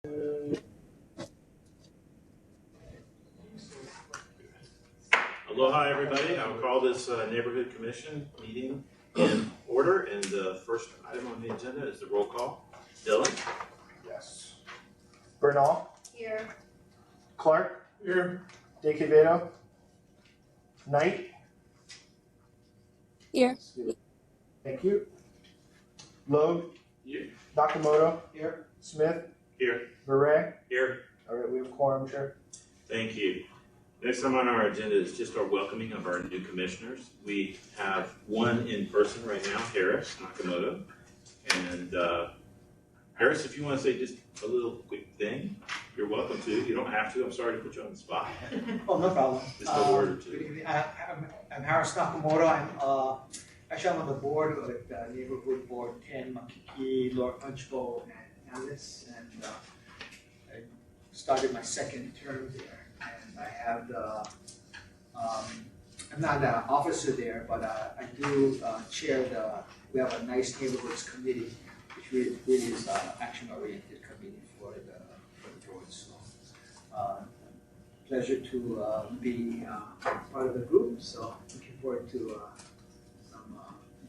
Aloha, everybody. I'll call this Neighborhood Commission meeting in order. And the first item on the agenda is the roll call. Dylan? Yes. Bernal? Here. Clark? Here. De Quevedo? Knight? Here. Thank you. Logue? Here. Nakamoto? Here. Smith? Here. Beret? Here. All right, we have quorum, Chair. Thank you. Next time on our agenda is just our welcoming of our new commissioners. We have one in person right now, Harris Nakamoto. And Harris, if you want to say just a little quick thing, you're welcome to. You don't have to. I'm sorry to put you on the spot. Oh, no problem. Just a word or two. Good evening. I'm Harris Nakamoto. I'm on the board with the Neighborhood Board 10, Makiki, Lord Punchbowl, and Alice. And I started my second term there. And I have I'm not an officer there, but I do chair we have a nice neighborhoods committee, which really is an action-oriented committee for the roads. So, pleasure to be part of the group. So, looking forward to some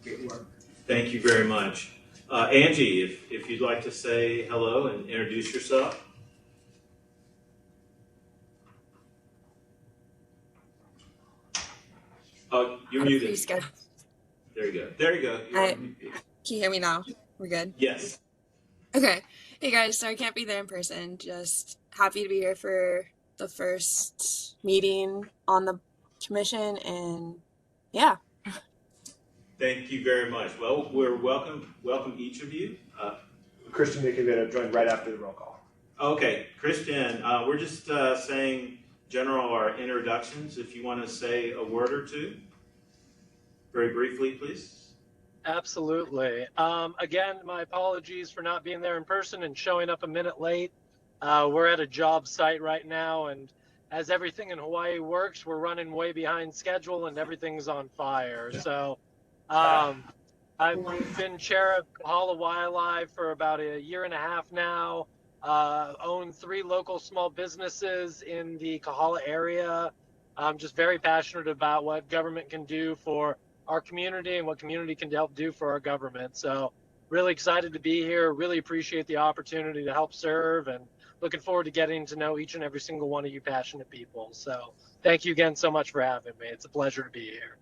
great work. Thank you very much. Angie, if you'd like to say hello and introduce yourself. You're muted. Please go. There you go. There you go. Can you hear me now? We're good? Yes. Okay. Hey guys, so I can't be there in person. Just happy to be here for the first meeting on the commission, and yeah. Thank you very much. Well, we're welcome each of you. Christian De Quevedo joined right after the roll call. Okay, Christian, we're just saying general our introductions. If you want to say a word or two, very briefly, please. Absolutely. Again, my apologies for not being there in person and showing up a minute late. We're at a job site right now, and as everything in Hawaii works, we're running way behind schedule and everything's on fire. So I've been chair of Kahala Wildlife for about a year and a half now. Own 3 local small businesses in the Kahala area. I'm just very passionate about what government can do for our community and what community can help do for our government. So really excited to be here, really appreciate the opportunity to help serve, and looking forward to getting to know each and every single one of you passionate people. So thank you again so much for having me. It's a pleasure to be here.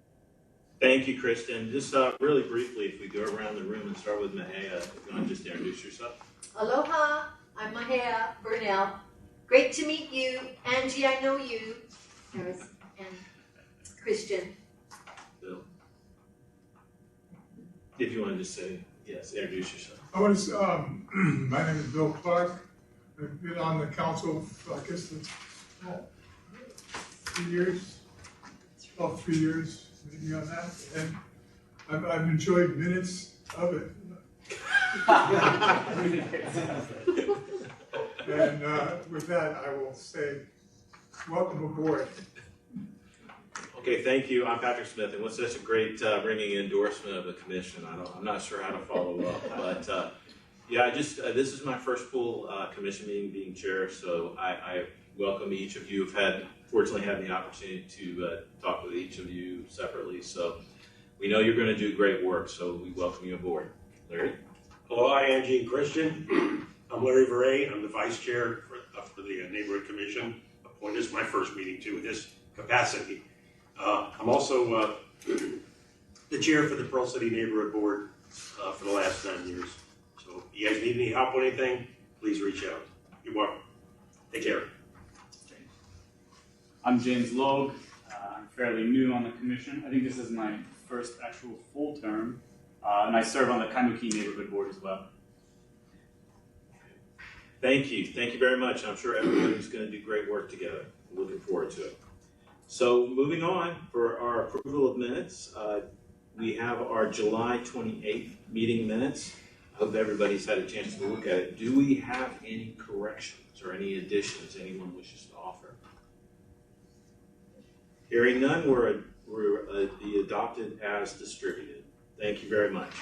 Thank you, Kristen. Just really briefly, if we go around the room and start with Mahea, if you want to just introduce yourself. Aloha, I'm Mahea Burnell. Great to meet you. Angie, I know you. Harris and Christian. Bill. If you want to just say, yes, introduce yourself. My name is Bill Clark. I've been on the council for, I guess, 3 years, about 3 years, maybe on that. And I've enjoyed minutes of it. And with that, I will say, welcome aboard. Okay, thank you. I'm Patrick Smith, and what's such a great ringing endorsement of the commission. I'm not sure how to follow up, but yeah, this is my first full commission meeting being chair, so I welcome each of you. I've fortunately had the opportunity to talk with each of you separately, so we know you're going to do great work, so we welcome you aboard. Larry? Hello, hi Angie and Christian. I'm Larry Veray. I'm the vice chair for the Neighborhood Commission. Appointed as my first meeting too in this capacity. I'm also the chair for the Pearl City Neighborhood Board for the last 9 years. So if you guys need any help or anything, please reach out. You're welcome. Take care. I'm James Logue. I'm fairly new on the commission. I think this is my first actual full term, and I serve on the Kaimuki Neighborhood Board as well. Thank you. Thank you very much. I'm sure everybody's going to do great work together. I'm looking forward to it. So moving on, for our approval of minutes, we have our July 28th meeting minutes. I hope everybody's had a chance to look at it. Do we have any corrections or any additions anyone wishes to offer? Hearing none, we're adopted as distributed. Thank you very much.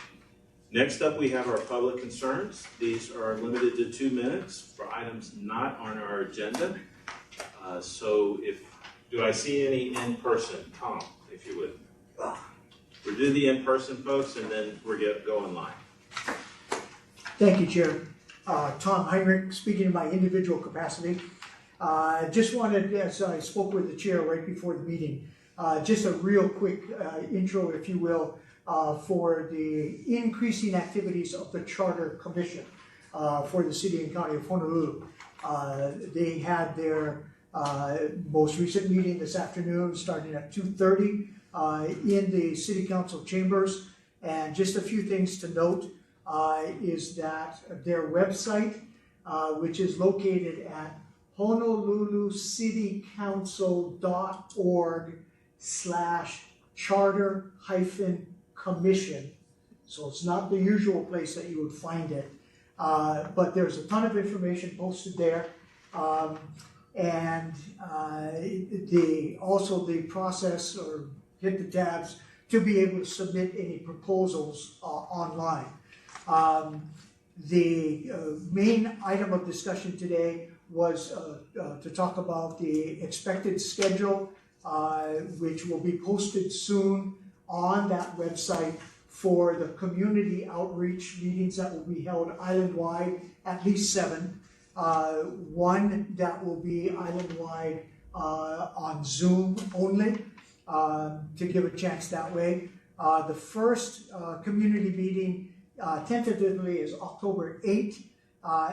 Next up, we have our public concerns. These are limited to 2 minutes for items not on our agenda. Do I see any in person? Tom, if you would. We'll do the in-person folks and then we'll go online. Thank you, Chair. Tom Heinrich, speaking in my individual capacity. Just wanted, as I spoke with the chair right before the meeting, just a real quick intro, if you will, for the increasing activities of the Charter Commission for the City and County of Honolulu. They had their most recent meeting this afternoon, starting at 2:30 in the City Council chambers. And just a few things to note is that their website, which is located at honolulucitycouncil.org/charter-commission. So it's not the usual place that you would find it, but there's a ton of information posted there. Also the process, or hit the tabs to be able to submit any proposals online. The main item of discussion today was to talk about the expected schedule, which will be posted soon on that website for the community outreach meetings that will be held island-wide, at least 7. One that will be island-wide on Zoom only, to give a chance that way. The first community meeting tentatively is October 8th,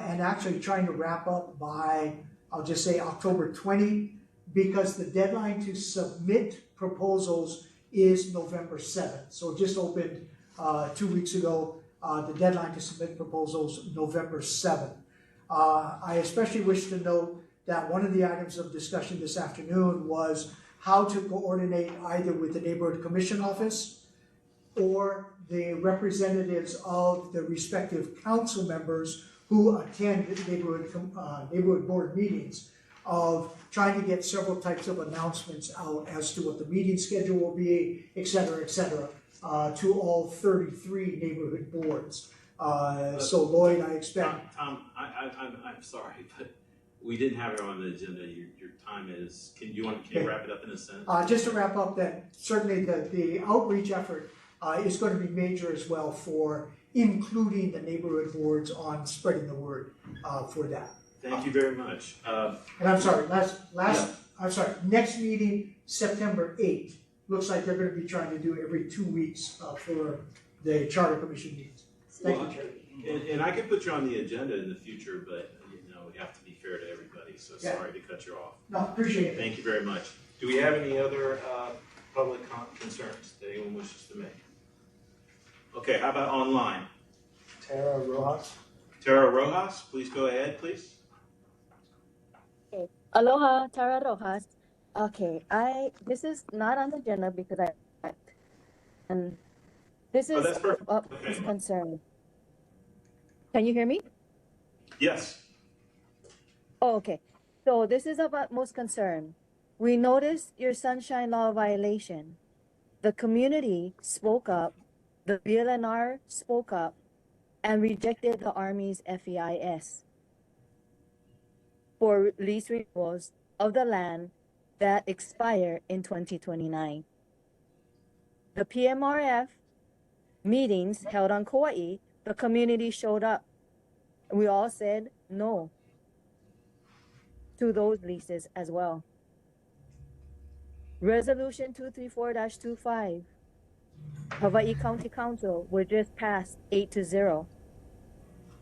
and actually trying to wrap up by, I'll just say October 20, because the deadline to submit proposals is November 7th. So just opened 2 weeks ago, the deadline to submit proposals, November 7th. I especially wish to note that one of the items of discussion this afternoon was how to coordinate either with the Neighborhood Commission Office or the representatives of the respective council members who attend neighborhood board meetings, of trying to get several types of announcements out as to what the meeting schedule will be, et cetera, to all 33 neighborhood boards. So Lloyd, I expect... Tom, I'm sorry, but we didn't have it on the agenda. Your time is, can you wrap it up in a sentence? Just to wrap up, that certainly the outreach effort is going to be major as well for including the neighborhood boards on spreading the word for that. Thank you very much. And I'm sorry, next meeting, September 8th. Looks like they're going to be trying to do every 2 weeks for the Charter Commission meetings. Thank you, Chair. And I could put you on the agenda in the future, but we have to be fair to everybody, so sorry to cut you off. No, appreciate it. Thank you very much. Do we have any other public concerns that anyone wishes to make? Okay, how about online? Tara Rojas. Tara Rojas, please go ahead, please. Okay. Aloha, Tara Rojas. Okay, this is not on the agenda because and this is that's perfect. This concern. Can you hear me? Yes. Oh, okay. So this is of utmost concern. We noticed your sunshine law violation. The community spoke up, the VLNR spoke up, and rejected the Army's FEIS for lease renewals of the land that expire in 2029. The PMRF meetings held on Kauai, the community showed up. We all said no to those leases as well. Resolution 234-25, Hawaii County Council was just passed 8-0.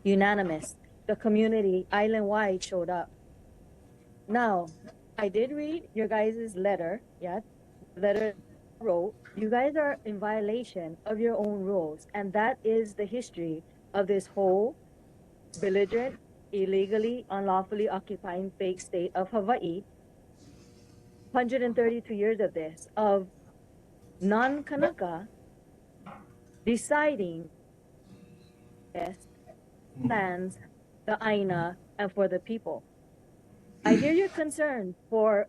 Unanimous. The community island-wide showed up. Now, I did read your guys' letter, letter wrote, you guys are in violation of your own rules, and that is the history of this whole belligerent, illegally, unlawfully occupying fake state of Hawaii. 132 years of this, of non-Kanaka deciding best lands, the Aina, and for the people. I hear your concern for,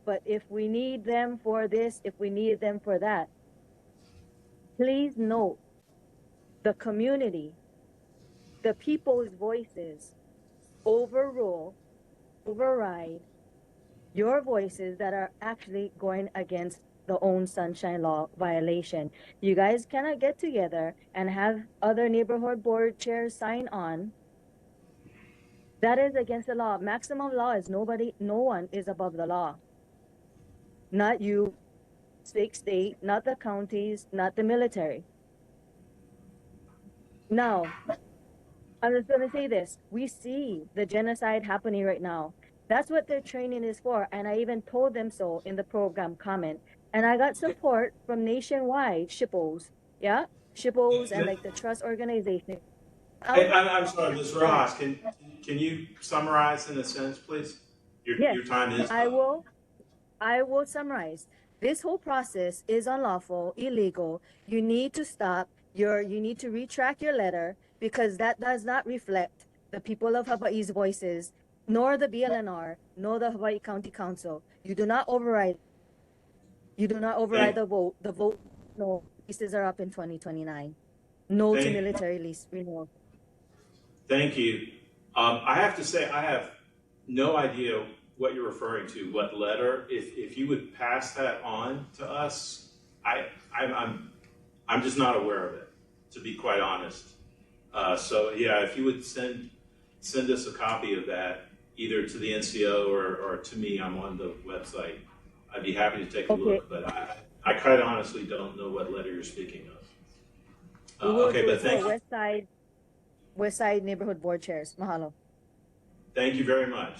but if we need them for this, if we need them for that, please note the community, the people's voices override your voices that are actually going against the own sunshine law violation. You guys cannot get together and have other neighborhood board chairs sign on. That is against the law. Maximum law is no one is above the law. Not you, state, not the counties, not the military. Now, I'm just gonna say this. We see the genocide happening right now. That's what their training is for. And I even told them so in the program comment. And I got support from nationwide SHPOs. Yeah? SHPOs and like the trust organization. I'm sorry, Ms. Rojas, can you summarize in a sentence, please? Your time is up. I will summarize. This whole process is unlawful, illegal. You need to stop. You need to retract your letter because that does not reflect the people of Hawaii's voices, nor the BLNR, nor the Hawaii County Council. You do not override. You do not override the vote. The vote, no, leases are up in 2029. No to military lease renewal. Thank you. I have to say, I have no idea what you're referring to, what letter. If you would pass that on to us, I'm just not aware of it, to be quite honest. So yeah, if you would send us a copy of that, either to the NCO or to me, I'm on the website. I'd be happy to take a look, but I quite honestly don't know what letter you're speaking of. Okay, but thank you. West Side Neighborhood Board Chairs. Mahalo. Thank you very much.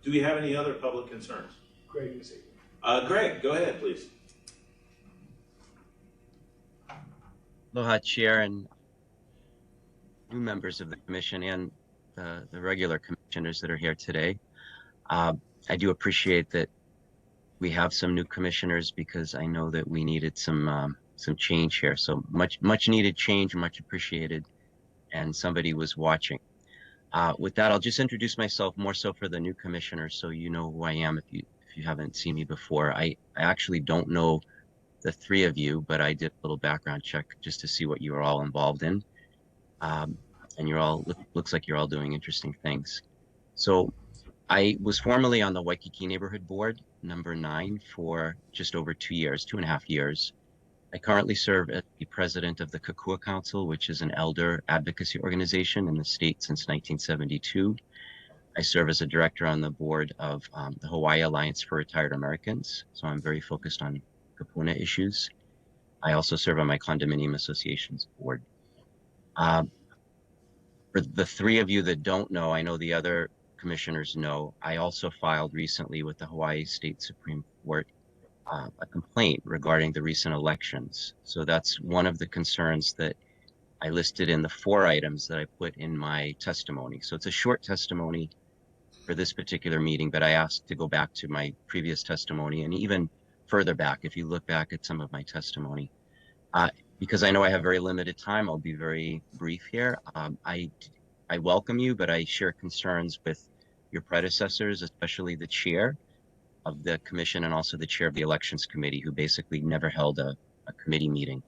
Do we have any other public concerns? Greg, Greg, go ahead, please. Aloha, Chair, and new members of the commission and the regular commissioners that are here today. I do appreciate that we have some new commissioners because I know that we needed some change here. So much needed change, much appreciated, and somebody was watching. With that, I'll just introduce myself more so for the new commissioners, so you know who I am if you haven't seen me before. I actually don't know the three of you, but I did a little background check just to see what you are all involved in. And you're all, looks like you're all doing interesting things. So I was formerly on the Waikiki Neighborhood Board, number 9, for just over 2.5 years. I currently serve as the president of the Kokua Council, which is an elder advocacy organization in the state since 1972. I serve as a director on the board of the Hawaii Alliance for Retired Americans, so I'm very focused on Kapuna issues. I also serve on my condominium association's board. For the three of you that don't know, I know the other commissioners know, I also filed recently with the Hawaii State Supreme Court a complaint regarding the recent elections. So that's one of the concerns that I listed in the 4 items that I put in my testimony. So it's a short testimony for this particular meeting, but I asked to go back to my previous testimony and even further back, if you look back at some of my testimony. Because I know I have very limited time, I'll be very brief here. I welcome you, but I share concerns with your predecessors, especially the chair of the commission and also the chair of the elections committee, who basically never held a committee meeting.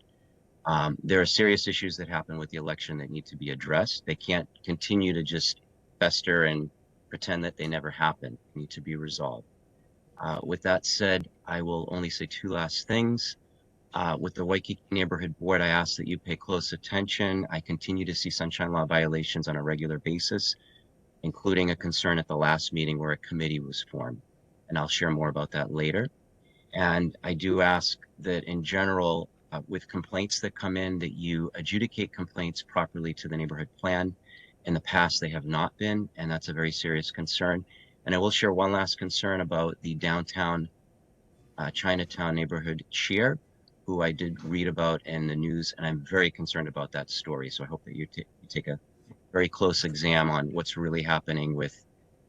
There are serious issues that happen with the election that need to be addressed. They can't continue to just fester and pretend that they never happened. They need to be resolved. With that said, I will only say 2 last things. With the Waikiki Neighborhood Board, I ask that you pay close attention. I continue to see sunshine law violations on a regular basis, including a concern at the last meeting where a committee was formed. And I'll share more about that later. And I do ask that in general, with complaints that come in, that you adjudicate complaints properly to the neighborhood plan. In the past, they have not been, and that's a very serious concern. And I will share one last concern about the downtown Chinatown neighborhood chair, who I did read about in the news, and I'm very concerned about that story. So I hope that you take a very close exam on what's really happening with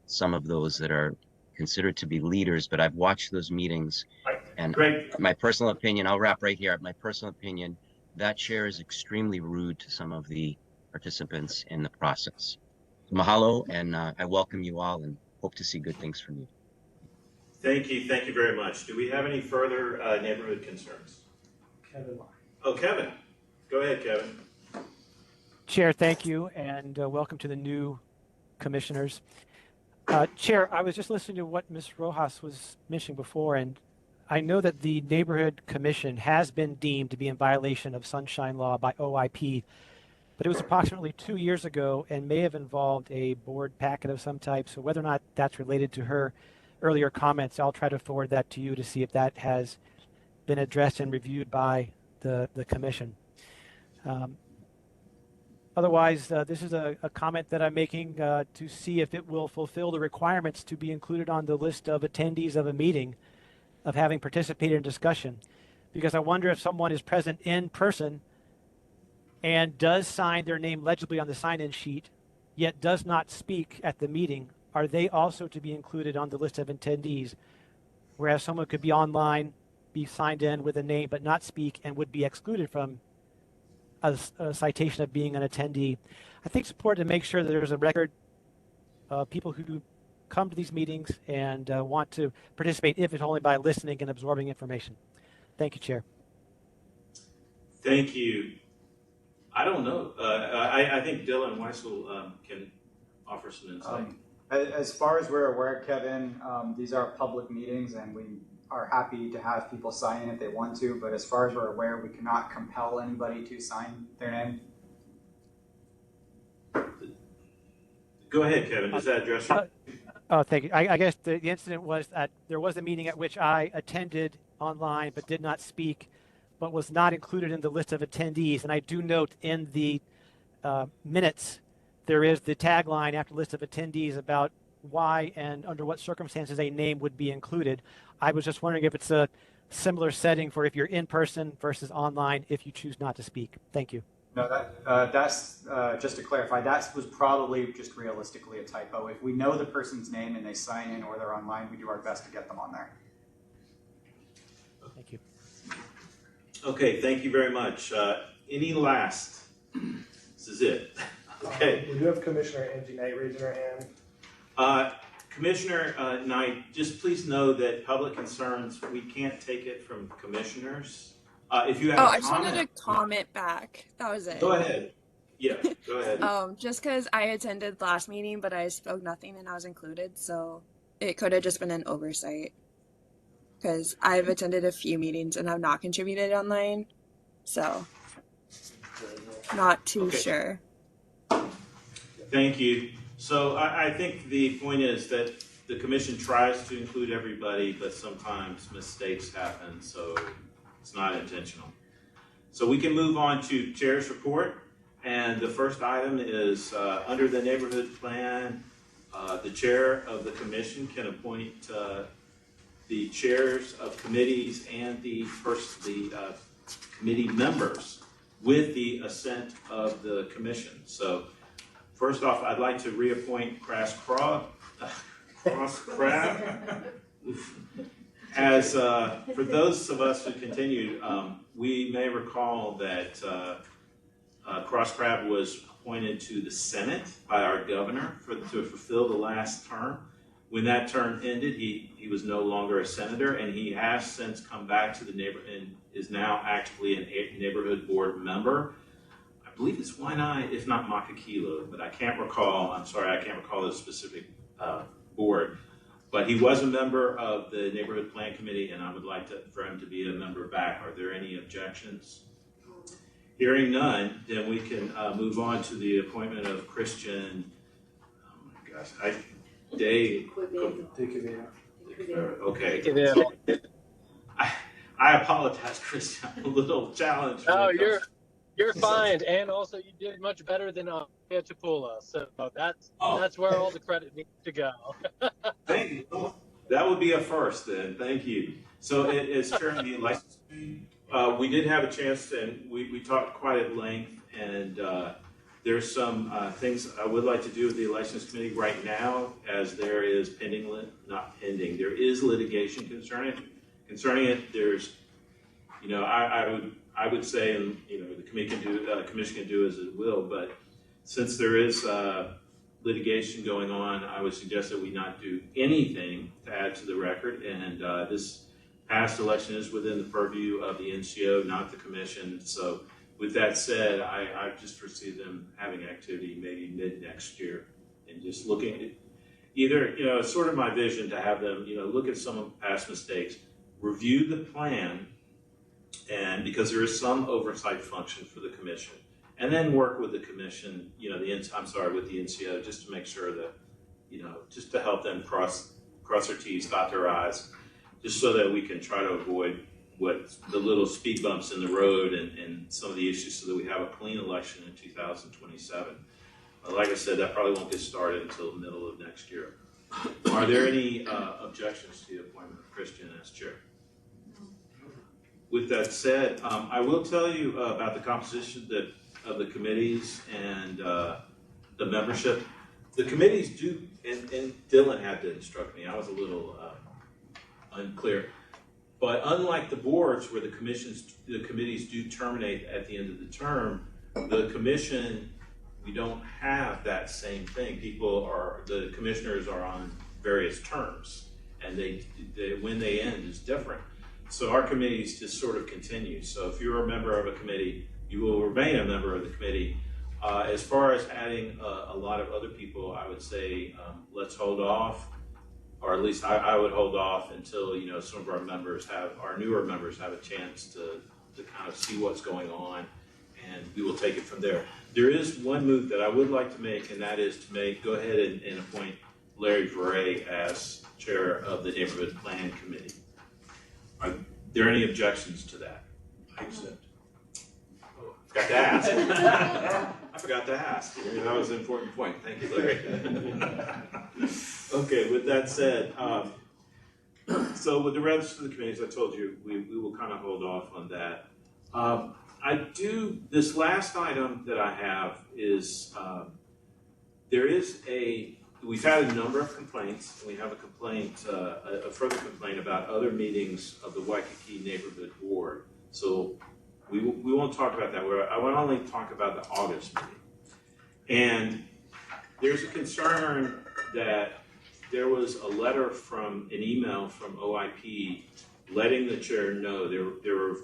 some of those that are considered to be leaders, but I've watched those meetings, and my personal opinion, I'll wrap right here, my personal opinion, that chair is extremely rude to some of the participants in the process. So mahalo, and I welcome you all and hope to see good things from you. Thank you very much. Do we have any further neighborhood concerns? Kevin. Oh, Kevin. Go ahead, Kevin. Chair, thank you, and welcome to the new commissioners. Chair, I was just listening to what Ms. Rojas was mentioning before, and I know that the Neighborhood Commission has been deemed to be in violation of Sunshine Law by OIP, but it was approximately 2 years ago and may have involved a board packet of some type. So whether or not that's related to her earlier comments, I'll try to forward that to you to see if that has been addressed and reviewed by the commission. Otherwise, this is a comment that I'm making to see if it will fulfill the requirements to be included on the list of attendees of a meeting of having participated in discussion. Because I wonder if someone is present in person and does sign their name legibly on the sign-in sheet, yet does not speak at the meeting, are they also to be included on the list of attendees? Whereas someone could be online, be signed in with a name, but not speak and would be excluded from a citation of being an attendee. I think it's important to make sure that there's a record of people who come to these meetings and want to participate, if it's only by listening and absorbing information. Thank you, Chair. Thank you. I don't know. I think Dylan Weissel can offer some insight. As far as we're aware, Kevin, these are public meetings, and we are happy to have people sign in if they want to, but as far as we're aware, we cannot compel anybody to sign their name. Go ahead, Kevin. Does that address you? Oh, thank you. I guess the incident was that there was a meeting at which I attended online but did not speak, but was not included in the list of attendees. And I do note in the minutes, there is the tagline after list of attendees about why and under what circumstances a name would be included. I was just wondering if it's a similar setting for if you're in person versus online if you choose not to speak. Thank you. No, that's just to clarify, that was probably just realistically a typo. If we know the person's name and they sign in or they're online, we do our best to get them on there. Thank you. Okay, thank you very much. Any last? This is it. Okay. We do have Commissioner Angie Knight raising her hand. Commissioner Knight, just please know that public concerns, we can't take it from commissioners. If you have I a just comment, wanted to comment back. That was it. go ahead. Yeah, go ahead. Just because I attended last meeting, but I spoke nothing and I was included, so it could have just been an oversight. Because I've attended a few meetings and have not contributed online, so not too sure. Thank you. So I think the point is that the commission tries to include everybody, but sometimes mistakes happen, so it's not intentional. So we can move on to Chair's report. And the first item is under the neighborhood plan, the chair of the commission can appoint the chairs of committees and the committee members with the assent of the commission. So first off, I'd like to reappoint Cross Crab as, for those of us who continued, we may recall that Cross Crab was appointed to the Senate by our governor to fulfill the last term. When that term ended, he was no longer a senator, and he has since come back to the neighborhood and is now actively a neighborhood board member. I believe it's Waianae, if not Makakilo, but I can't recall. I'm sorry, I can't recall the specific board. But he was a member of the Neighborhood Plan Committee, and I would like for him to be a member back. Are there any objections? Hearing none, then we can move on to the appointment of Christian, oh my gosh, Day Quevedo. Okay. I apologize, Christian. I'm a little challenged. No, you're fine, and also you did much better than Chapula, so that's where all the credit needs to go. Thank you. That would be a first, then. Thank you. So, as chair of the license committee, we did have a chance, and we talked quite at length, and there's some things I would like to do with the license committee right now, as there is there is litigation concerning it. There's, I would say, and the commission can do as it will, but since there is litigation going on, I would suggest that we not do anything to add to the record. And this past election is within the purview of the NCO, not the commission. So with that said, I just foresee them having activity maybe mid next year and just looking at either, it's sort of my vision to have them, look at some of past mistakes, review the plan, and because there is some oversight function for the commission, and then work with the commission, with the NCO, just to make sure that, just to help them cross their T's, dot their I's, just so that we can try to avoid what the little speed bumps in the road and some of the issues so that we have a clean election in 2027. But like I said, that probably won't get started until the middle of next year. Are there any objections to the appointment of Christian as chair? With that said, I will tell you about the composition of the committees and the membership. The committees do, and Dylan had to instruct me, I was a little unclear. But unlike the boards where the committees do terminate at the end of the term, the commission, we don't have that same thing. The commissioners are on various terms, and when they end is different. So our committees just sort of continue. So if you're a member of a committee, you will remain a member of the committee. As far as adding a lot of other people, I would say let's hold off, or at least I would hold off until some of our newer members have a chance to kind of see what's going on, and we will take it from there. There is one move that I would like to make, and that is to go ahead and appoint Larry Veray as chair of the Neighborhood Plan Committee. Are there any objections to that? I accept. Oh, I forgot to ask. I forgot to ask. That was an important point. Thank you, Larry. Okay, with that said, so with the rest of the committees, I told you, we will kind of hold off on that. This last item that I have is, we've had a number of complaints. We have a further complaint about other meetings of the Waikiki Neighborhood Board. So we won't talk about that. I want to only talk about the August meeting. And there's a concern that there was an email from OIP letting the chair know there were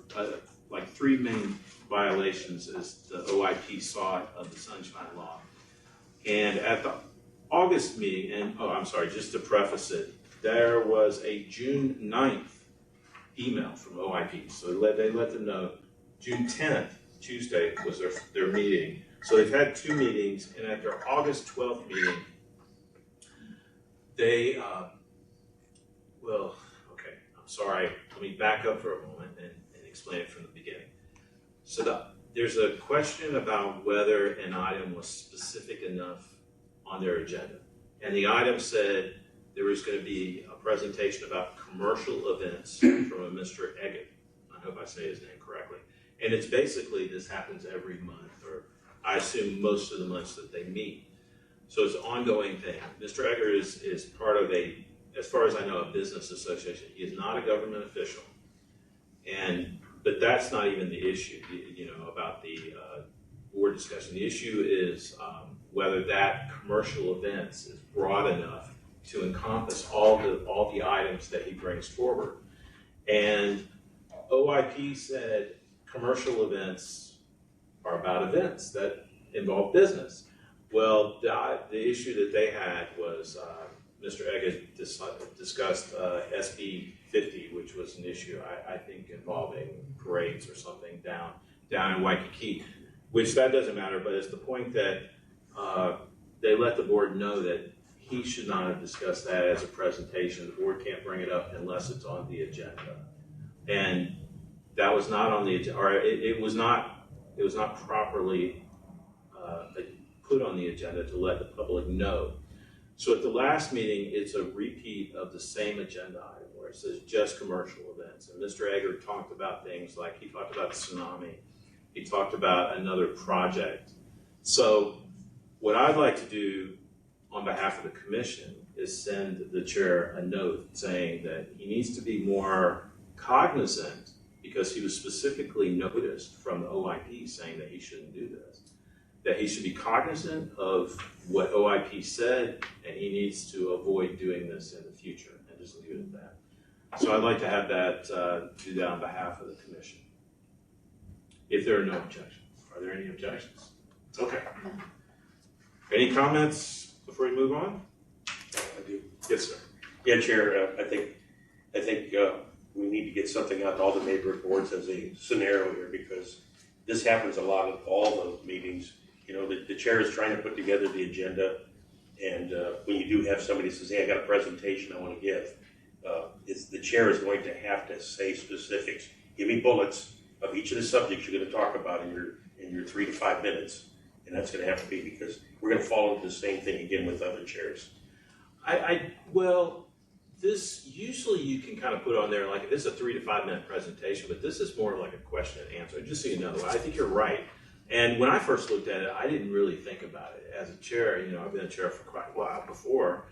like 3 main violations as the OIP saw it of the Sunshine Law. And at the August meeting, just to preface it, there was a June 9th email from OIP. So they let them know June 10th, Tuesday, was their meeting. So they've had 2 meetings, and at their August 12th meeting, let me back up for a moment and explain it from the beginning. So there's a question about whether an item was specific enough on their agenda. And the item said there was going to be a presentation about commercial events from a Mr. Eggett. I hope I say his name correctly. And it's basically, this happens every month, or I assume most of the months that they meet. So it's an ongoing thing. Mr. Eggert is part of as far as I know, a business association. He is not a government official. But that's not even the issue, about the board discussion. The issue is whether that commercial events is broad enough to encompass all the items that he brings forward. And OIP said commercial events are about events that involve business. Well, the issue that they had was Mr. Eggett discussed SB 50, which was an issue, I think, involving parades or something down in Waikiki, which that doesn't matter, but it's the point that they let the board know that he should not have discussed that as a presentation. The board can't bring it up unless it's on the agenda. And that was not on the agenda, or it was not properly put on the agenda to let the public know. So at the last meeting, it's a repeat of the same agenda item where it says just commercial events. And Mr. Eggert talked about things like, he talked about tsunami, he talked about another project. So what I'd like to do on behalf of the commission is send the chair a note saying that he needs to be more cognizant, because he was specifically noticed from the OIP saying that he shouldn't do this, that he should be cognizant of what OIP said, and he needs to avoid doing this in the future, and just leave it at that. So I'd like to have that do that on behalf of the commission, if there are no objections. Are there any objections? Okay. Any comments before we move on? I do. Yes, sir. Yeah, Chair, I think we need to get something out to all the neighborhood boards as a scenario here, because this happens a lot at all the meetings. You know, the chair is trying to put together the agenda, and when you do have somebody who says, hey, I got a presentation I want to give, the chair is going to have to say specifics. Give me bullets of each of the subjects you're going to talk about in your 3 to 5 minutes, and that's going to have to be, because we're going to fall into the same thing again with other chairs. Well, this, usually you can kind of put on there, like, this is a 3 to 5 minute presentation, but this is more like a question and answer, just so you know. I think you're right. And when I first looked at it, I didn't really think about it. As a chair, you know, I've been a chair for quite a while before.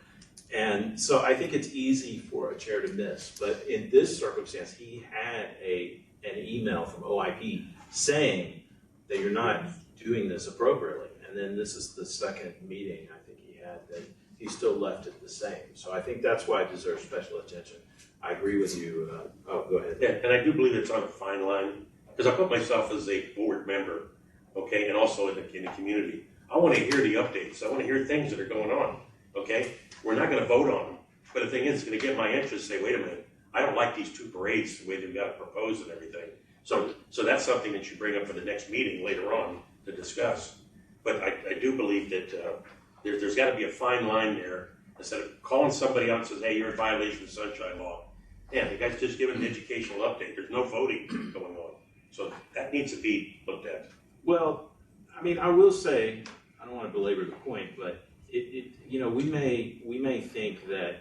And so I think it's easy for a chair to miss. But in this circumstance, he had an email from OIP saying that you're not doing this appropriately. And then this is the second meeting I think he had that he still left it the same. So I think that's why it deserves special attention. I agree with you. Go ahead. Yeah, and I do believe it's on a fine line, because I put myself as a board member, okay, and also in the community. I want to hear the updates. I want to hear things that are going on, okay? We're not going to vote on them, but the thing is, it's going to get my interest to say, wait a minute, I don't like these 2 parades the way they've got it proposed and everything. So that's something that you bring up for the next meeting later on to discuss. But I do believe that there's got to be a fine line there. Instead of calling somebody out and says, hey, you're in violation of the Sunshine Law. Yeah, the guy's just giving an educational update. There's no voting going on. So that needs to be looked at. Well, I mean, I will say, I don't want to belabor the point, but you know, we may think that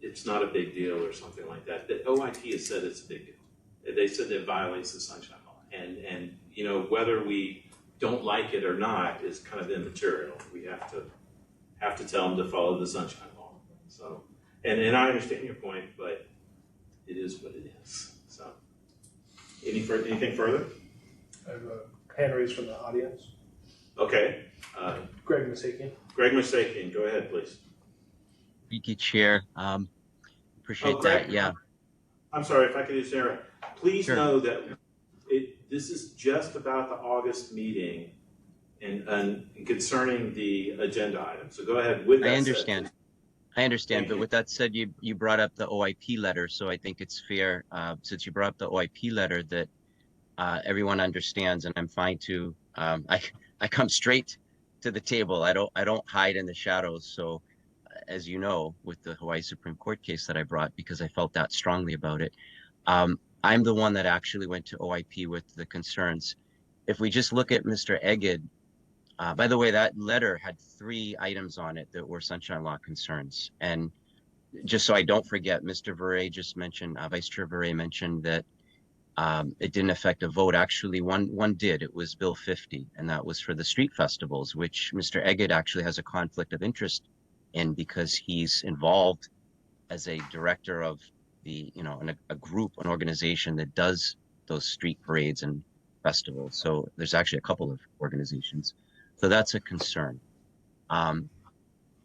it's not a big deal or something like that. The OIT has said it's a big deal. They said it violates the Sunshine Law, and you know, whether we don't like it or not is kind of immaterial. We have to tell them to follow the Sunshine Law. So, and I understand your point, but it is what it is. So, anything further? I have a hand raised from the audience. Okay. Greg Masakian. Greg Masakian, go ahead, please. Thank you, Chair. Appreciate Greg, that. Yeah. I'm sorry if I could just interrupt. Please Sure. know that this is just about the August meeting and concerning the agenda item. So go ahead with that. I understand. Thank But you. with that said, you brought up the OIP letter, so I think it's fair, since you brought up the OIP letter, that everyone understands, and I'm fine to. I come straight to the table. I don't hide in the shadows. So, as you know, with the Hawaii Supreme Court case that I brought, because I felt that strongly about it, I'm the one that actually went to OIP with the concerns. If we just look at Mr. Egid, by the way, that letter had 3 items on it that were Sunshine Law concerns. And just so I don't forget, Mr. Verre just mentioned, Vice Chair Verre mentioned that it didn't affect a vote. Actually, one did. It was Bill 50, and that was for the street festivals, which Mr. Egid actually has a conflict of interest in, because he's involved as a director of a group, an organization that does those street parades and festivals. So there's actually a couple of organizations. So that's a concern.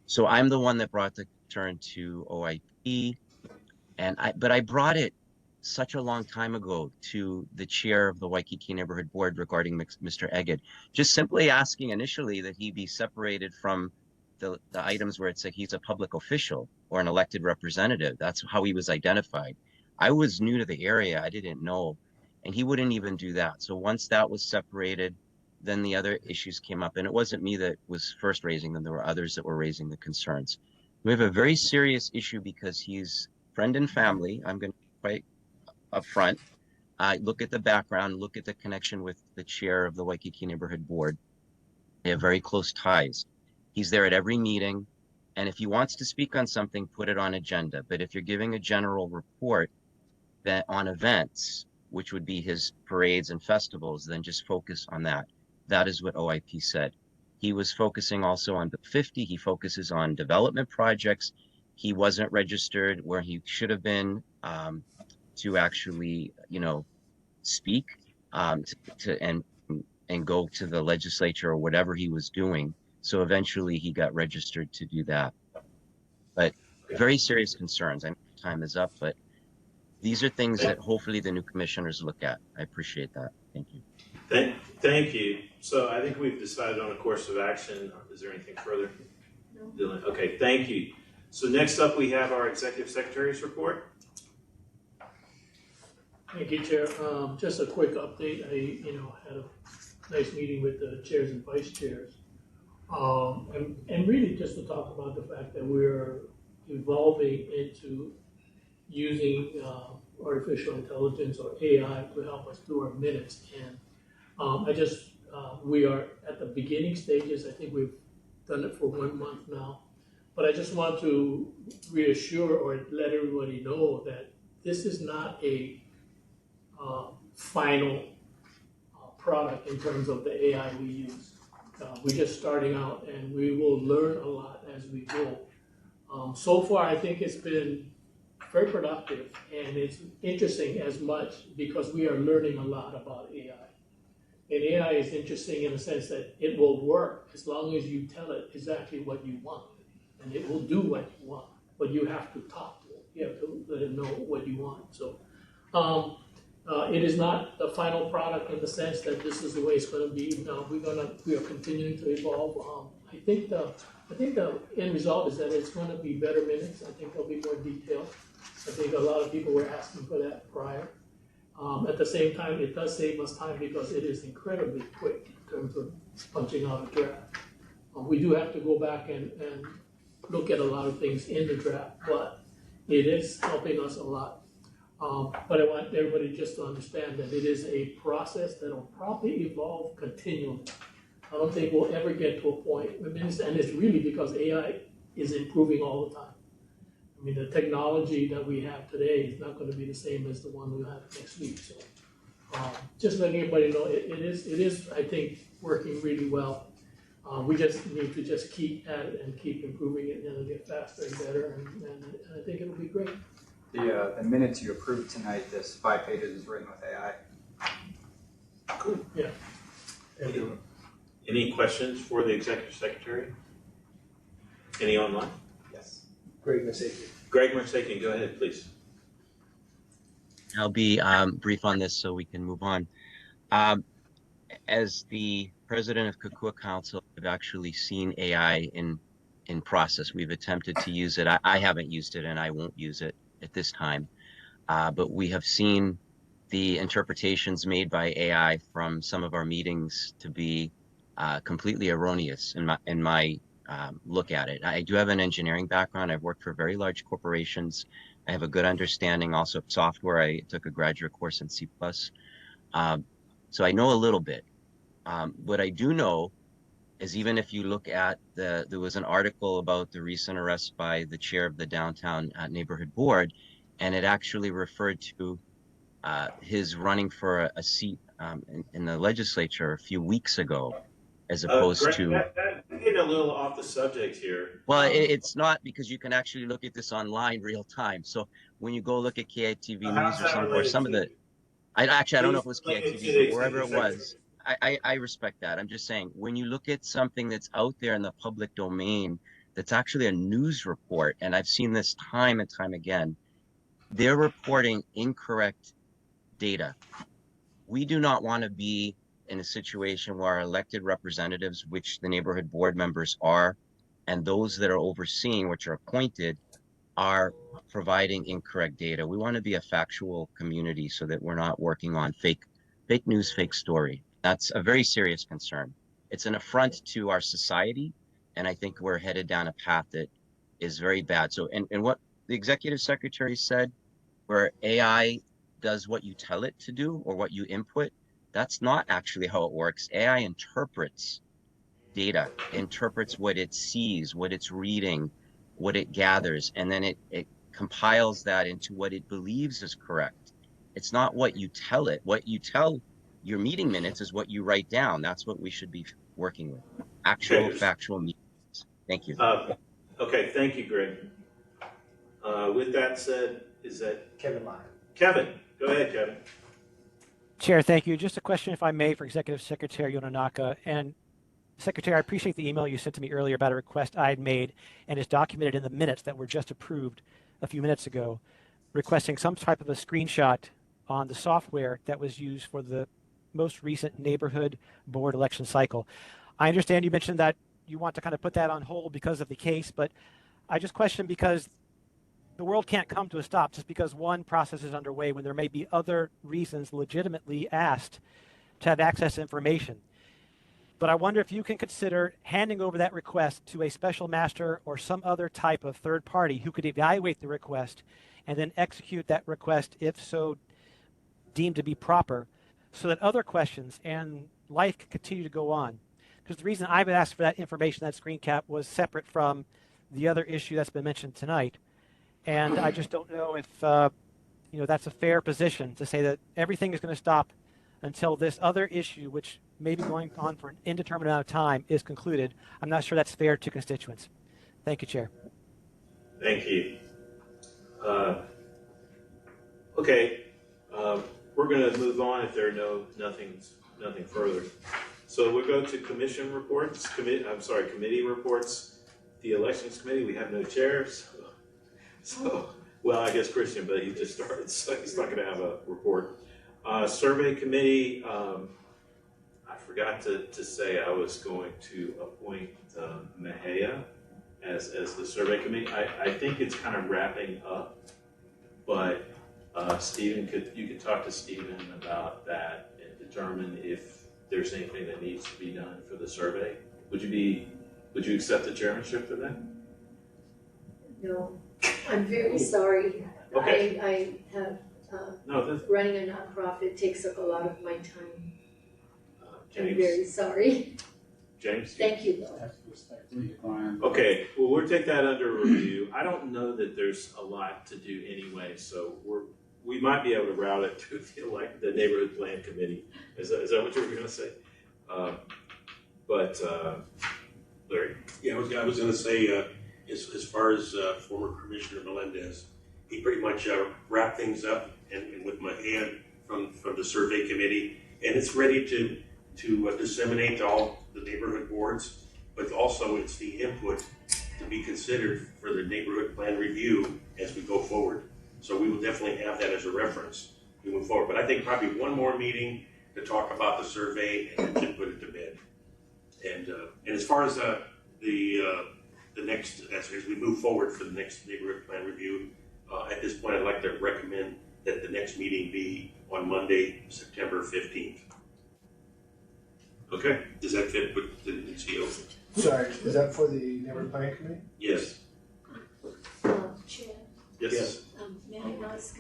So I'm the one that brought the concern to OIP, but I brought it such a long time ago to the chair of the Waikiki Neighborhood Board regarding Mr. Egid, just simply asking initially that he be separated from the items where it's like he's a public official or an elected representative. That's how he was identified. I was new to the area. I didn't know, and he wouldn't even do that. So once that was separated, then the other issues came up, and it wasn't me that was first raising them. There were others that were raising the concerns. We have a very serious issue because he's friend and family. I'm going to be quite upfront. Look at the background, look at the connection with the chair of the Waikiki Neighborhood Board. They have very close ties. He's there at every meeting, and if he wants to speak on something, put it on agenda. But if you're giving a general report that on events, which would be his parades and festivals, then just focus on that. That is what OIP said. He was focusing also on the 50. He focuses on development projects. He wasn't registered where he should have been to actually, speak and go to the legislature or whatever he was doing. So eventually he got registered to do that. But very serious concerns. I know time is up, but these are things that hopefully the new commissioners look at. I appreciate that. Thank you. Thank you. So I think we've decided on a course of action. Is there anything further? No. Dylan? Okay, thank you. So next up, we have our Executive Secretary's report. Thank you, Chair. Just a quick update. I, had a nice meeting with the chairs and vice chairs. And really just to talk about the fact that we're evolving into using artificial intelligence or AI to help us do our minutes. And we are at the beginning stages. I think we've done it for 1 month now. But I just want to reassure or let everybody know that this is not a final product in terms of the AI we use. We're just starting out and we will learn a lot as we go. So far, I think it's been very productive and it's interesting as much because we are learning a lot about AI. And AI is interesting in the sense that it will work as long as you tell it exactly what you want. And it will do what you want, but you have to talk to it. You have to let it know what you want. So it is not the final product in the sense that this is the way it's going to be. We are continuing to evolve. I think the end result is that it's going to be better minutes. I think there'll be more detail. I think a lot of people were asking for that prior. At the same time, it does save us time because it is incredibly quick in terms of punching out a draft. We do have to go back and look at a lot of things in the draft, but it is helping us a lot. But I want everybody just to understand that it is a process that will probably evolve continually. I don't think we'll ever get to a point, and it's really because AI is improving all the time. I mean, the technology that we have today is not going to be the same as the one we'll have next week. So just letting everybody know, it is, I think, working really well. We just need to just keep at it and keep improving it, and it'll get faster and better, and I think it'll be great. The minutes you approved tonight, this 5 pages is written with AI. Cool. Yeah. Any questions for the Executive Secretary? Any online? Yes. Greg Mersakian. Greg Mersakian, go ahead, please. I'll be brief on this so we can move on. As the president of Kukua Council, I've actually seen AI in process. We've attempted to use it. I haven't used it and I won't use it at this time. But we have seen the interpretations made by AI from some of our meetings to be completely erroneous in my look at it. I do have an engineering background. I've worked for very large corporations. I have a good understanding also of software. I took a graduate course in C++. So I know a little bit. What I do know is even if you look at there was an article about the recent arrest by the chair of the downtown neighborhood board, and it actually referred to his running for a seat in the legislature a few weeks ago, as opposed Greg, to. That's getting a little off the subject here. Well, it's not, because you can actually look at this online real time. So when you go look at KITV News or some of the, I don't know if it was KITV, but wherever it was. I respect that. I'm just saying, when you look at something that's out there in the public domain, that's actually a news report, and I've seen this time and time again, they're reporting incorrect data. We do not want to be in a situation where our elected representatives, which the neighborhood board members are, and those that are overseeing, which are appointed, are providing incorrect data. We want to be a factual community so that we're not working on fake news, fake story. That's a very serious concern. It's an affront to our society, and I think we're headed down a path that is very bad. So, and what the executive secretary said, where AI does what you tell it to do or what you input, that's not actually how it works. AI interprets data, interprets what it sees, what it's reading, what it gathers, and then it compiles that into what it believes is correct. It's not what you tell it. What you tell your meeting minutes is what you write down. That's what we should be working with. Actual, factual meetings. Thank you. Okay, thank you, Greg. With that said, is that Kevin Lyon? Kevin, go ahead, Kevin. Chair, thank you. Just a question, if I may, for Executive Secretary Yonanaka. And Secretary, I appreciate the email you sent to me earlier about a request I had made and is documented in the minutes that were just approved a few minutes ago, requesting some type of a screenshot on the software that was used for the most recent neighborhood board election cycle. I understand you mentioned that you want to kind of put that on hold because of the case, but I just question because the world can't come to a stop just because one process is underway when there may be other reasons legitimately asked to have access to information. But I wonder if you can consider handing over that request to a special master or some other type of third party who could evaluate the request and then execute that request if so deemed to be proper, so that other questions and life can continue to go on. Because the reason I've asked for that information, that screen cap, was separate from the other issue that's been mentioned tonight. And I just don't know if that's a fair position to say that everything is going to stop until this other issue, which may be going on for an indeterminate amount of time, is concluded. I'm not sure that's fair to constituents. Thank you, Chair. Thank you. Okay, we're going to move on if there are nothing further. So we'll go to commission reports. Committee reports. The elections committee, we have no chairs. So, well, I guess Christian, but he just started, so he's not going to have a report. Survey committee, I forgot to say I was going to appoint Mejia as the survey committee. I think it's kind of wrapping up, but Stephen, you could talk to Stephen about that and determine if there's anything that needs to be done for the survey. Would you accept the chairmanship for that? No, I'm very sorry. Okay. I have, No, running a nonprofit takes up a lot of my time. James. I'm very sorry. James? Thank you, though. Okay, well, we'll take that under review. I don't know that there's a lot to do anyway, so we might be able to route it to the neighborhood plan committee. Is that what you were going to say? Larry? Yeah, I was going to say, as far as former Commissioner Melendez, he pretty much wrapped things up and with my hand from the survey committee, and it's ready to disseminate to all the neighborhood boards, but also it's the input to be considered for the neighborhood plan review as we go forward. So we will definitely have that as a reference to move forward. But I think probably one more meeting to talk about the survey and then to put it to bed. And as far as the next, as we move forward for the next neighborhood plan review, at this point I'd like to recommend that the next meeting be on Monday, September 15th. Okay. Does that fit with the CO? Sorry, is that for the neighborhood planning committee? Yes. Chair, Yes. may I ask,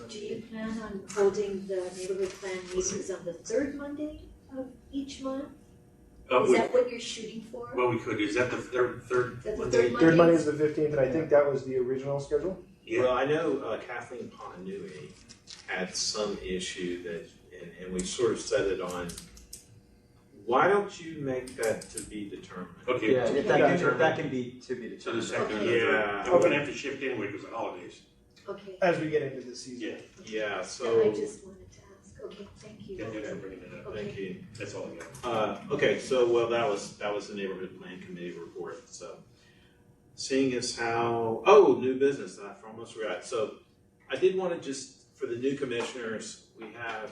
do you plan on holding the neighborhood plan meetings on the third Monday of each month? Is that what you're shooting for? Well, we could. Is that the third Is that the Monday? third Third Monday is the 15th, and I think that was the original schedule. Yeah. Well, I know Kathleen Pontanui had some issue that, and we sort of set it on. Why don't you make that to be determined? Okay. Yeah, if that can be to be determined. So the second or the Yeah. third. And we're going to have to shift anyway because of holidays. Okay. As we get into the season. Yeah, I so, just wanted to ask. Okay, thank you. Yeah, thanks for bringing that up. thank you. That's all I got. Okay, so, well, that was the neighborhood plan committee report, so. Seeing as how, new business, I almost forgot. So I did want to just, for the new commissioners, we have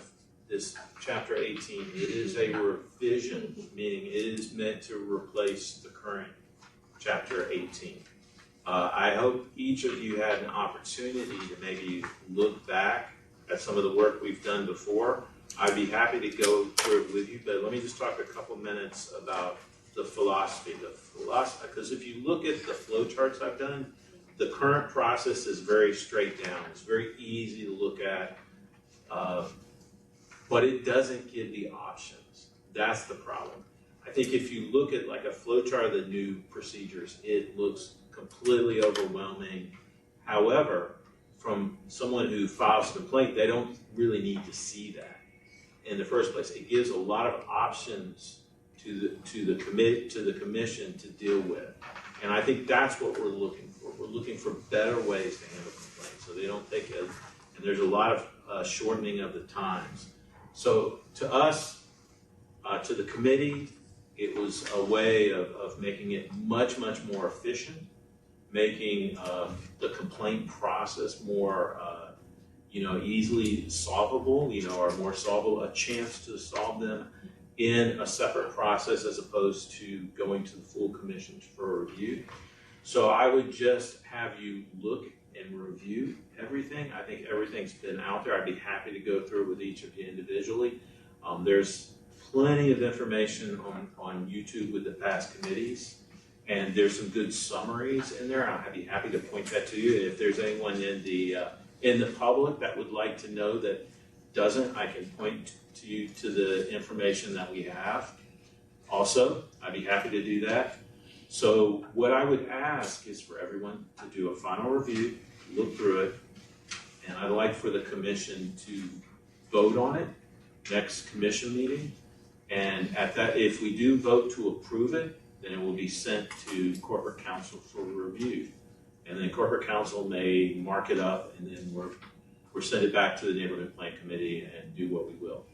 this chapter 18. It is a revision, meaning it is meant to replace the current chapter 18. I hope each of you had an opportunity to maybe look back at some of the work we've done before. I'd be happy to go through it with you, but let me just talk a couple minutes about the philosophy, because if you look at the flow charts I've done, the current process is very straight down. It's very easy to look at, but it doesn't give the options. That's the problem. I think if you look at like a flow chart of the new procedures, it looks completely overwhelming. However, from someone who files a complaint, they don't really need to see that in the first place. It gives a lot of options to the commission to deal with. And I think that's what we're looking for. We're looking for better ways to handle complaints so they don't take and there's a lot of shortening of the times. So to us, to the committee, it was a way of making it much, much more efficient, making the complaint process more easily solvable, or more solvable, a chance to solve them in a separate process as opposed to going to the full commission for review. So I would just have you look and review everything. I think everything's been out there. I'd be happy to go through it with each of you individually. There's plenty of information on YouTube with the past committees, and there's some good summaries in there. I'd be happy to point that to you. If there's anyone in the public that would like to know that doesn't, I can point to you to the information that we have. Also, I'd be happy to do that. So what I would ask is for everyone to do a final review, look through it, and I'd like for the commission to vote on it next commission meeting. And at that, if we do vote to approve it, then it will be sent to corporate counsel for review. And then corporate counsel may mark it up, and then we're send it back to the neighborhood plan committee and do what we will.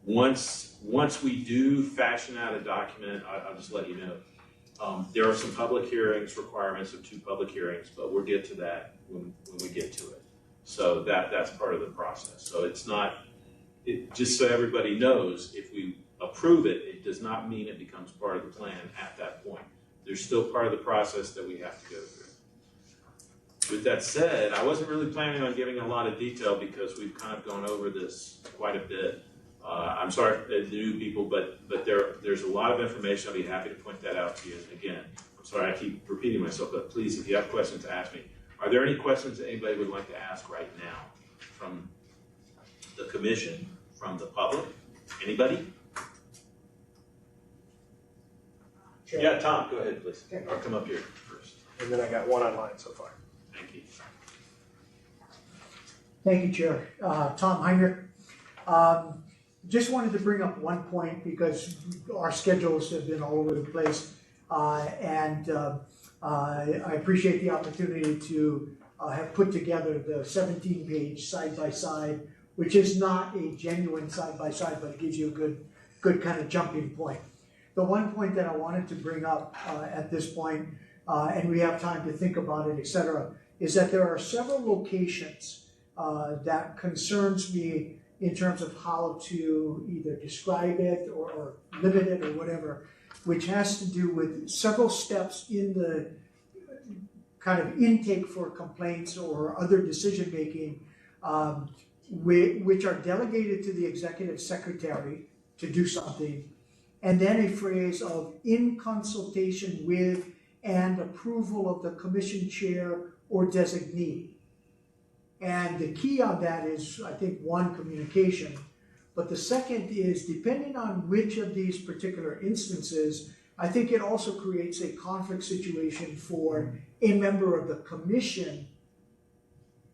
Once we do fashion out a document, I'll just let you know. There are some public hearings, requirements of 2 public hearings, but we'll get to that when we get to it. So that's part of the process. So it's not, just so everybody knows, if we approve it, it does not mean it becomes part of the plan at that point. There's still part of the process that we have to go through. With that said, I wasn't really planning on giving a lot of detail because we've kind of gone over this quite a bit. I'm sorry, the new people, but there's a lot of information. I'll be happy to point that out to you. And again, I'm sorry I keep repeating myself, but please, if you have questions, ask me. Are there any questions that anybody would like to ask right now from the commission, from the public? Anybody? Chair. Yeah, Tom, go ahead, please. Or come up here first. And then I got one online so far. Thank you. Thank you, Chair. Tom Heinrich. Just wanted to bring up one point because our schedules have been all over the place. And I appreciate the opportunity to have put together the 17-page side-by-side, which is not a genuine side-by-side, but it gives you a good kind of jumping point. The one point that I wanted to bring up at this point, and we have time to think about it, etc., is that there are several locations that concerns me in terms of how to either describe it or limit it or whatever, which has to do with several steps in the kind of intake for complaints or other decision-making, which are delegated to the executive secretary to do something, and then a phrase of in consultation with and approval of the commission chair or designee. And the key on that is, I think, one, communication, but the second is, depending on which of these particular instances, I think it also creates a conflict situation for a member of the commission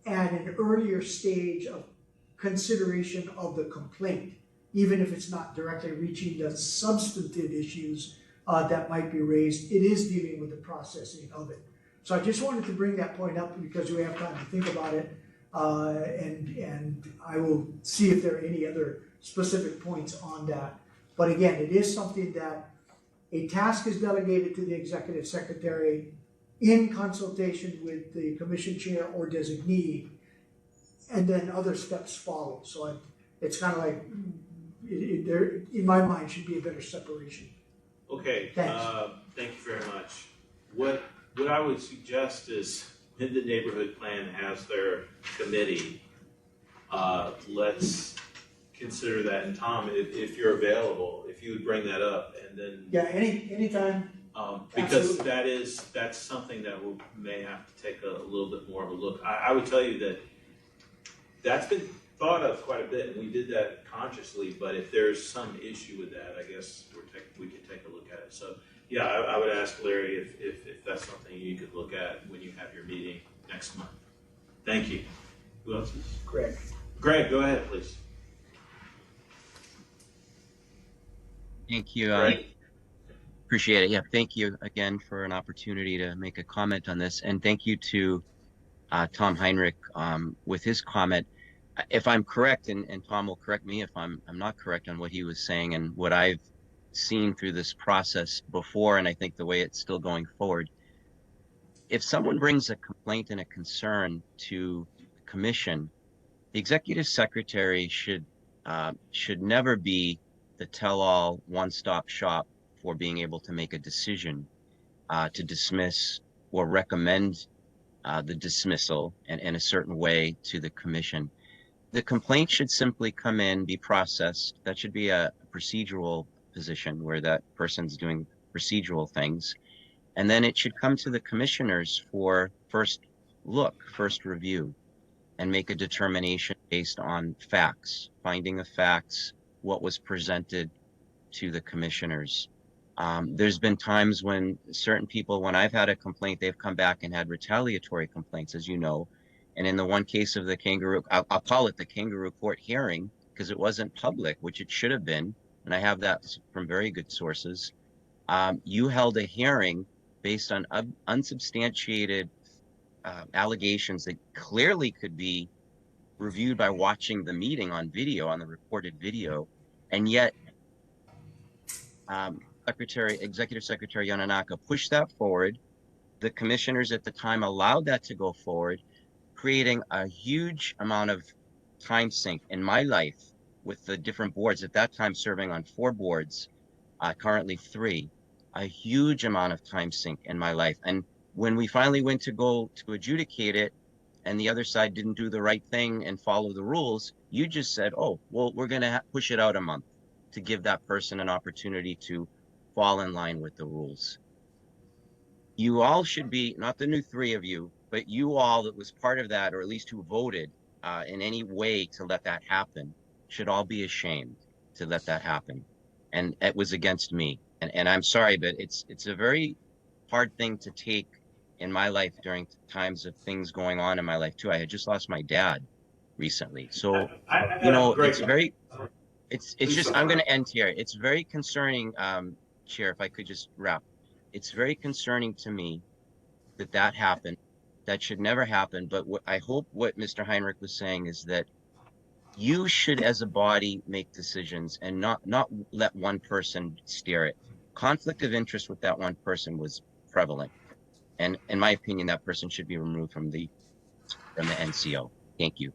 at an earlier stage of consideration of the complaint, even if it's not directly reaching the substantive issues that might be raised. It is dealing with the processing of it. So I just wanted to bring that point up because we have time to think about it. And I will see if there are any other specific points on that. But again, it is something that a task is delegated to the executive secretary in consultation with the commission chair or designee, and then other steps follow. So it's kind of like, there, in my mind, should be a better separation. Okay, Thanks. Thank you very much. What I would suggest is, when the neighborhood plan has their committee, let's consider that. And Tom, if you're available, if you would bring that up, and then Yeah, anytime. because that's something that we may have to take a little bit more of a look. I would tell you that that's been thought of quite a bit, and we did that consciously. But if there's some issue with that, I guess we could take a look at it. So yeah, I would ask Larry if that's something you could look at when you have your meeting next month. Thank you. Who else is? Greg. Greg, go ahead, please. Thank you. Greg. Appreciate it. Yeah, thank you again for an opportunity to make a comment on this. And thank you to Tom Heinrich with his comment. If I'm correct, and Tom will correct me if I'm not correct on what he was saying and what I've seen through this process before, and I think the way it's still going forward. If someone brings a complaint and a concern to the commission, the executive secretary should never be the tell-all one-stop shop for being able to make a decision to dismiss or recommend the dismissal in a certain way to the commission. The complaint should simply come in, be processed. That should be a procedural position where that person's doing procedural things. And then it should come to the commissioners for first look, first review, and make a determination based on facts, finding of facts, what was presented to the commissioners. There's been times when certain people, when I've had a complaint, they've come back and had retaliatory complaints, as you know. And in the one case of the kangaroo, I'll call it the kangaroo court hearing, because it wasn't public, which it should have been. And I have that from very good sources. You held a hearing based on unsubstantiated allegations that clearly could be reviewed by watching the meeting on video, on the recorded video. And yet, Executive Secretary Yamanaka pushed that forward. The commissioners at the time allowed that to go forward, creating a huge amount of time sink in my life with the different boards, at that time serving on 4 boards, currently 3, a huge amount of time sink in my life. And when we finally went to go to adjudicate it and the other side didn't do the right thing and follow the rules, you just said, oh, well, we're going to push it out a month to give that person an opportunity to fall in line with the rules. You all should be, not the new 3 of you, but you all that was part of that, or at least who voted in any way to let that happen, should all be ashamed to let that happen. And it was against me. And I'm sorry, but it's a very hard thing to take in my life during times of things going on in my life too. I had just lost my dad recently. So, you know, it's just, I'm going to end here. It's very concerning, Chair, if I could just wrap. It's very concerning to me that happened. That should never happen. But I hope what Mr. Heinrich was saying is that you should, as a body, make decisions and not let one person steer it. Conflict of interest with that one person was prevalent. And in my opinion, that person should be removed from the NCO. Thank you.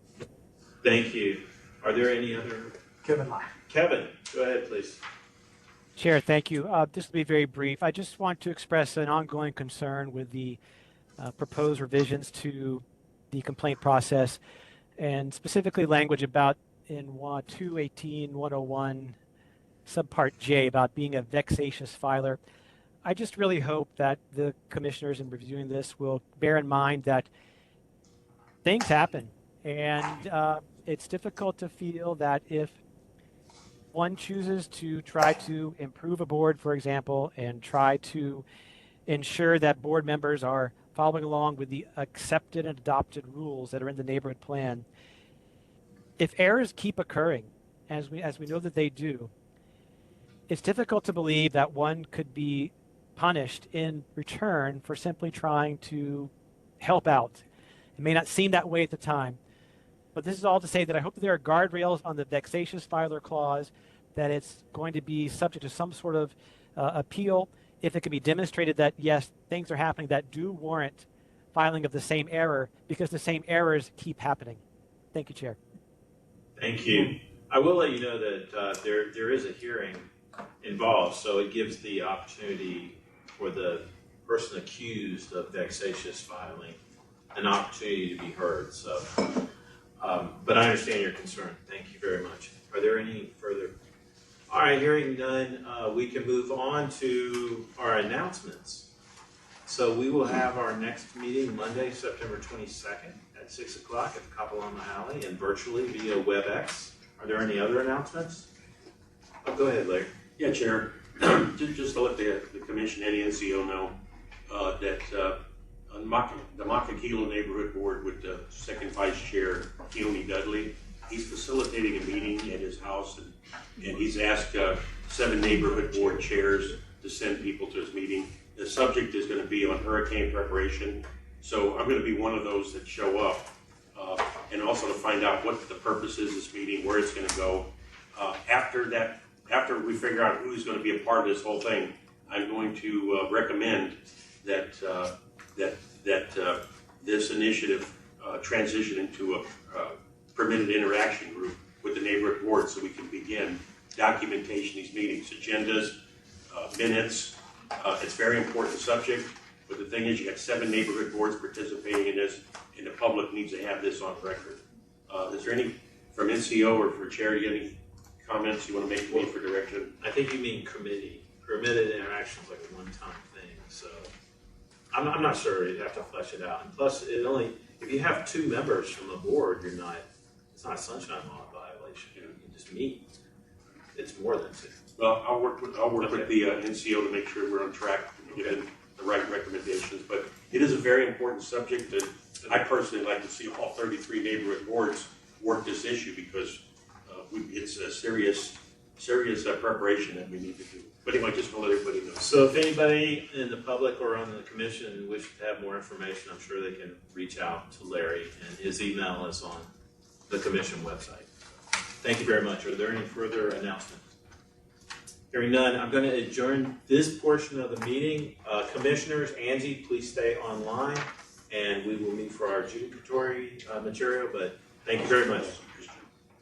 Thank you. Are there any other? Kevin, go ahead, please. Chair, thank you. This will be very brief. I just want to express an ongoing concern with the proposed revisions to the complaint process, and specifically language about in 218-101 subpart J about being a vexatious filer. I just really hope that the commissioners in reviewing this will bear in mind that things happen, and it's difficult to feel that if one chooses to try to improve a board, for example, and try to ensure that board members are following along with the accepted and adopted rules that are in the neighborhood plan, if errors keep occurring, as we know that they do, it's difficult to believe that one could be punished in return for simply trying to help out. It may not seem that way at the time, but this is all to say that I hope that there are guardrails on the vexatious filer clause, that it's going to be subject to some sort of appeal if it can be demonstrated that, yes, things are happening that do warrant filing of the same error because the same errors keep happening. Thank you, Chair. Thank you. I will let you know that there is a hearing involved, so it gives the opportunity for the person accused of vexatious filing an opportunity to be heard. So, but I understand your concern. Thank you very much. Are there any further? All right, hearing none, we can move on to our announcements. So we will have our next meeting Monday, September 22nd at 6 o'clock at the Kapalama Alley and virtually via WebEx. Are there any other announcements? Oh, go ahead, Larry. Yeah, Chair. just to let the Commission and the NCO know that on the Makakilo Neighborhood Board with Second Vice Chair Keone Dudley, he's facilitating a meeting at his house, and he's asked 7 neighborhood board chairs to send people to his meeting. The subject is going to be on hurricane preparation, so I'm going to be one of those that show up, and also to find out what the purpose is of this meeting, where it's going to go. After we figure out who's going to be a part of this whole thing, I'm going to recommend that this initiative transition into a permitted interaction group with the neighborhood board so we can begin documentation of these meetings, agendas, minutes. It's a very important subject, but the thing is you have 7 neighborhood boards participating in this, and the public needs to have this on record. Is there any, from NCO or for Chair, any comments you want to make to me for direction? I think you mean committee. Permitted interaction is like a one-time thing, so I'm not sure. You'd have to flesh it out. And plus, if you have 2 members from a board, it's not a sunshine law violation. You just meet. It's more than 2. Well, I'll work with the NCO to make sure we're on track and get in the right recommendations. But it is a very important subject that I personally like to see all 33 neighborhood boards work this issue because it's a serious preparation that we need to do. But anyway, just to let everybody know. So if anybody in the public or on the commission wishes to have more information, I'm sure they can reach out to Larry, and his email is on the commission website. Thank you very much. Are there any further announcements? Hearing none, I'm going to adjourn this portion of the meeting. Commissioners, Angie, please stay online, and we will meet for our adjudicatory material, but thank you very much.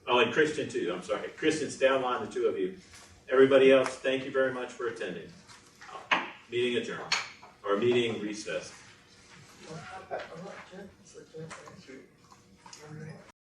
Oh, and Christian too, I'm sorry. Christian, stay online, the 2 of you. Everybody else, thank you very much for attending. Meeting adjourned, or meeting recessed.